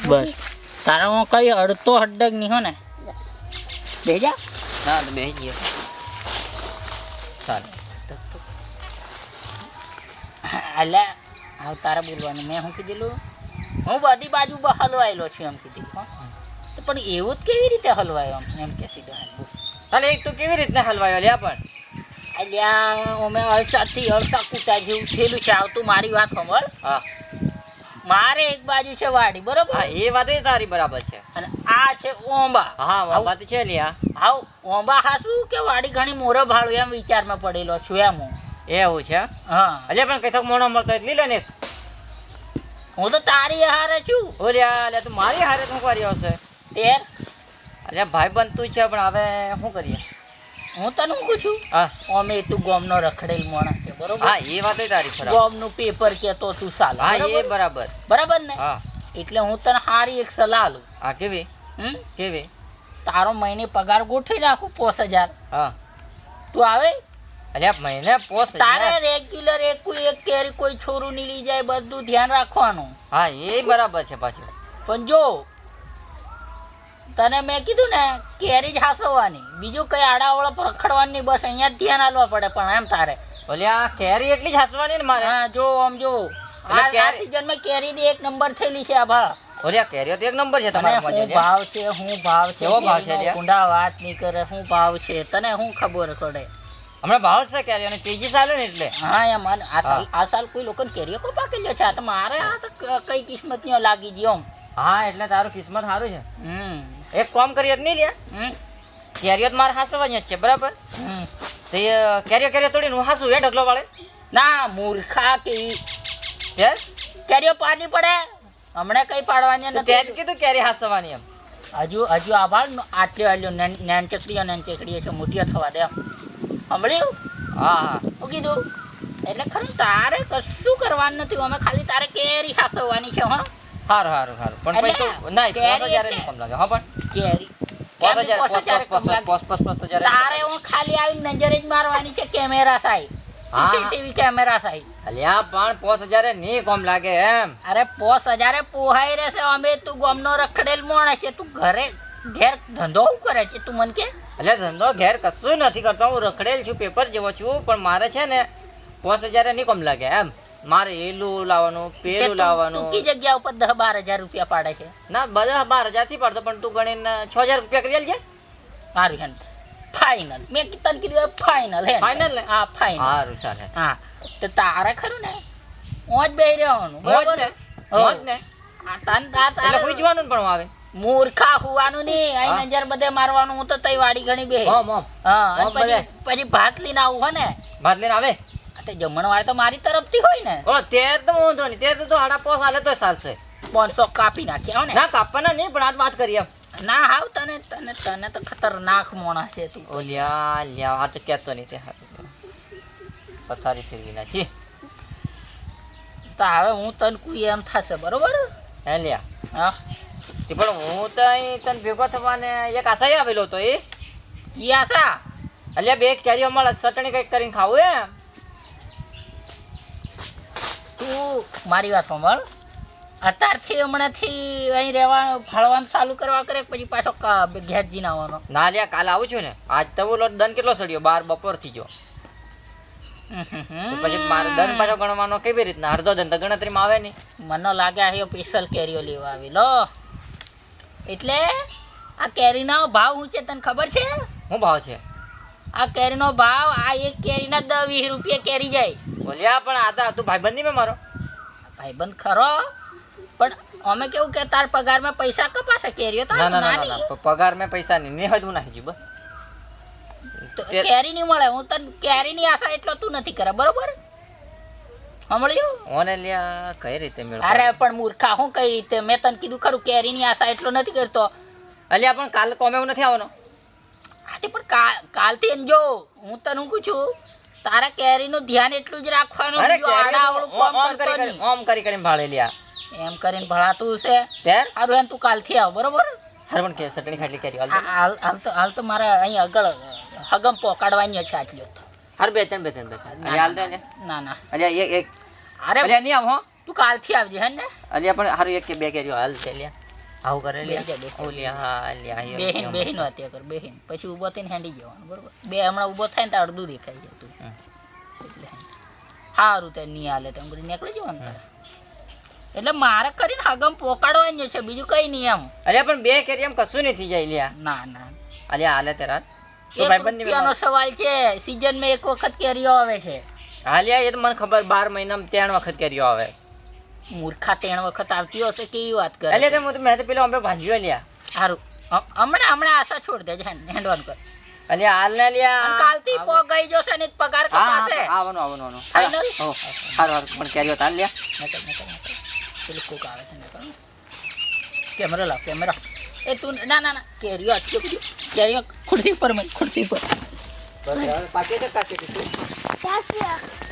બસ તારા હું કઈ અડતો હડક નહીં હો ને બેહી જા ના તો બેસી ગયો ચાલ અલ્યા હવે તારા બોલવાનું મેં શું કીધેલું હું બધી બાજુ હલવાયેલો છું એમ કીધું તો પણ એવું જ કેવી રીતે હલવાયો એમ કે સીધો ચાલ એક તું કેવી રીતના હલવાયો લ્યા પણ અલ્યા અમે અળસાથી અળસા કૂટા જેવું થયેલું છે આવતું મારી વાત ખબર હા મારે એક બાજુ છે વાડી બરોબર હા એ વાત તારી બરાબર છે અને આ છે ઓંબા હા વાત છે લ્યા હાવ ઓંબા હાસું કે વાડી ઘણી મોરો ભાડું એમ વિચારમાં પડેલો છું એમ હું એવું છે હા અલ્યા પણ કઈ થોક મોણો મળતો એટલે લે ને હું તો તારી હારે છું ઓલ્યા અલ્યા તું મારી હારે શું કર્યો છે તેર અલ્યા ભાઈ બનતું છે પણ હવે શું કરીએ હું તને શું પૂછું હા અમે તું ગોમનો રખડેલ માણસ છે બરોબર હા એ વાત તારી ખરાબ ગોમનું પેપર કેતો તું સાલ હા એ બરાબર બરાબર ને હા એટલે હું તને સારી એક સલાહ આલું હા કેવી હમ કેવી તારો મહિને પગાર ગોઠવી નાખું 5000 હા તું આવે અલ્યા મહિને પોસ તારે રેગ્યુલર એક કેરી કોઈ છોરું નહીં લઈ જાય બધું ધ્યાન રાખવાનું હા એ બરાબર છે પાછું પણ જો તને મેં કીધું ને કેરી જ હાસવવાની બીજું કઈ આડાવડા પર રખડવાની નહીં બસ અહીંયા જ ધ્યાન આલવા પડે પણ એમ તારે ઓલ્યા કેરી એટલી જ હસવાની ને મારે હા જો આમ જો આ સીઝનમાં કેરીની એક નંબર થયેલી છે આ ભા ઓલ્યા કેરીઓ તો એક નંબર છે અને તમારા હું મજે ભાવ છે હું ભાવ છે કેવો ભાવ છે કેરીનો લ્યા? કુંડા વાત નહીં કરે હું ભાવ છે તને હું ખબર પડે હમણાં ભાવ છે કેરી અને કેજી ચાલે ને એટલે હા એમ અને આ સાલ કોઈ લોકોને કેરીઓ કોઈ પાકેલો છે આ તો મારે આ તો કઈ કિસ્મત નો લાગી ગયો હા એટલે તારું કિસ્મત સારું છે હમ એક કામ કરીએ નહીં લ્યા હમ કેરીઓ તો મારે હાસવાની જ છે બરાબર હમ તે કેરીઓ તોડીને હું હાસું હે ઢગલો વાળે ના મૂર્ખા કે યાર કેરીઓ પાડવી પડે હમણાં કઈ પાડવાની તે જ નથી કીધું કેરી હાસવાની એમ હજુ આભાર આટલી વાળ્યો નાન ચકડીઓ છે મોટીઓ થવા દે સાંભળ્યું હા હા શું કીધું એટલે ખરું તારે કશું કરવાનું નથી અમે ખાલી તારે કેરી હાસવવાની છે હા સારું સારું સારું પણ પછી તો ના કેરી 5000 એટલે- નહીં કમ લાગે હા પણ કેરી 5000 તારે હું ખાલી આવી નજરે જ મારવાની છે કેમેરા સાઈ હા. સીસીટીવી કેમેરા સાઈ અલ્યા પણ 5000 નહીં કમ લાગે એમ અરે 5000 પોહાઈ રહેશે અમે તું ગોમનો રખડેલ મોણે છે તું ઘરે ઘેર ધંધો શું કરે છે તું મન કે એટલે ધંધો ઘેર કશું નથી કરતો હું રખડેલ છું પેપર જેવો છું પણ મારે છે ને 5000 નહીં કમ લાગે એમ મારે એલું લાવવાનું પેલું લાવવાનું તું કી જગ્યા ઉપર 10-12 રૂપિયા પાડે છે ના બધા 12000 થી પડતો પણ તું ગણીને 6000 રૂપિયા કરી છે મારું હેન ફાઇનલ મેં તને કીધું ફાઇનલ હે Final ને? હા ફાઇનલ સારું ચાલે હા તો તારે ખરું ને મોજ બેહી રહેવાનું મોજ બરોબર ને હો. મોજ ને આ તન તા એટલે તારે કોઈ જોવાનું પણ આવે મૂર્ખા હુવાનું નહીં હા. અહીં નજર બધે મારવાનું હું તો તઈ વાડી ઘણી બે ઓમ ઓમ હા અને ઓમ બધે. પછી ભાત લઈને આવું હો ને ભાત લઈને આવે આ તો જમણવાર તો મારી તરફથી હોય ને ઓ તેર તો વાંધો નહીં તેર તો આડા પોસ હાલે તો ચાલશે 500 કાપી નાખ્યા હો ને ના કાપવાના નહીં પણ આજ વાત કરીએ એમ ના હાવ તને તને તને તો ખતરનાક મોણા છે તું ઓલ્યા લ્યા આ તો કહેતો નહીં તે હારું તો. પથારી ફેરવી નાખી તો હવે હું તને કોઈ એમ થશે બરોબર હે લ્યા હા તે પણ હું તો અહીં તને ભેગો થવાને એક આશાએ આવેલો હતો એ ઈ આશા અલ્યા બે કેરીઓ મળે ચટણી કંઈક કરીને ખાવું એમ તું મારી વાત સાંભળ અત્યારથી હમણાંથી અહીં રહેવા ફાળવાનું ચાલુ કરવા કરે પછી પાછો ઘેર જઈને આવવાનો ના લ્યા કાલે આવું છું ને આજ તો બોલો દન કેટલો સડ્યો 12 બપોર થી જો તો પછી મારે દન પાછો ગણવાનો કેવી રીતના અડધો દન તો ગણતરીમાં આવે નહીં મને લાગે આ સ્પેશિયલ કેરીઓ લેવા આવી લો એટલે આ કેરીનો ભાવ શું છે તને ખબર છે શું ભાવ છે આ કેરીનો ભાવ આ એક કેરીના 10-20 રૂપિયા કેરી જાય બોલ્યા પણ આ તો તું ભાઈબંધ નહીં મેં મારો ભાઈબંધ ખરો પણ અમે કેવું કે તાર પગારમાં પૈસા કપાશે કેરીઓ તો ના ના ના નાની ના પગાર મેં પૈસા નહીં હોય હું નાખી બસ તો કેરી નહીં મળે હું તને કેરીની આશા એટલો તું નથી કરે બરોબર સાંભળ્યું ઓને લ્યા કઈ રીતે મેળ અરે પણ મૂર્ખા હું કઈ રીતે મેં તને કીધું ખરું કેરીની આશા એટલો નથી કરતો અલ્યા પણ કાલે કોમે એવું નથી આવવાનો આજે પણ કાલથી એમ જો હું તને હું પૂછું તારા કેરીનું ધ્યાન એટલું જ રાખવાનું અરે બીજું આડાઅવળું કામ કરતો નહીં. ઓમ કરી કરીને ભાળે લ્યા એમ કરીને ભળાતું છે ત્યાર સારું એમ તું કાલથી આવ બરોબર હાર પણ કે ચટણી ખાટલી કરી હાલ હાલ તો મારે અહીં આગળ હગમ પોકાડવાની છે આટલી તો હાર બે ત્રણ અલ્યા હાલ દે ના ના અલ્યા એક અરે અલ્યા નહીં આવ હો તું કાલથી આવજે હે ને અલ્યા પણ હારું એક કે બે કેરીઓ હાલ છે લ્યા આવું કરે લ્યા બેહી જા, ઓલી હા લ્યા એ બેહીન ઓકે, બેહીન વાત્યા કર બેહીન પછી ઊભો થઈને હેંડી જવાનું બરોબર બે હમણાં ઊભો થાય ને તો અડધું દેખાય જાય તું હમ. એટલે સારું તે નહીં હાલે તેમ કરી નીકળી જવાનું તારે એટલે મારે કરીને હગમ પોકાડવાની છે બીજું કઈ નહીં એમ અલ્યા પણ બે કેરી એમ કશું નહીં થઈ જાય લ્યા ના ના અલ્યા હાલે તે રાત તો એક ભાઈબંધની રૂપિયાનો સવાલ છે સીઝન માં એક વખત કેરીઓ આવે છે હાલ્યા એ તો મને ખબર 12 મહિનામાં 3 વખત કેરીઓ આવે મૂર્ખા 3 વખત આવતી હશે કેવી વાત કરે અલ્યા તો મેં તો પેલો અમે ભાંજ્યો લ્યા સારું હમણાં આશા છોડ દેજે હેન્ડવાન કર અલ્યા હાલ ના લ્યા અને કાલથી પો ગઈ જશે ને પગાર હા કપાશે આવવાનું Final? હારું પણ કેરીઓ તાલ લ્યા પેલું કોક આવે છે ને કેમેરા લાવ કેમેરા એ તું ના ના ના કેરીઓ અટક્યો કીધું કેરીઓ ખુરશી પર મેં ખુરશી પર બસ પાકે છે કાકે Gracias.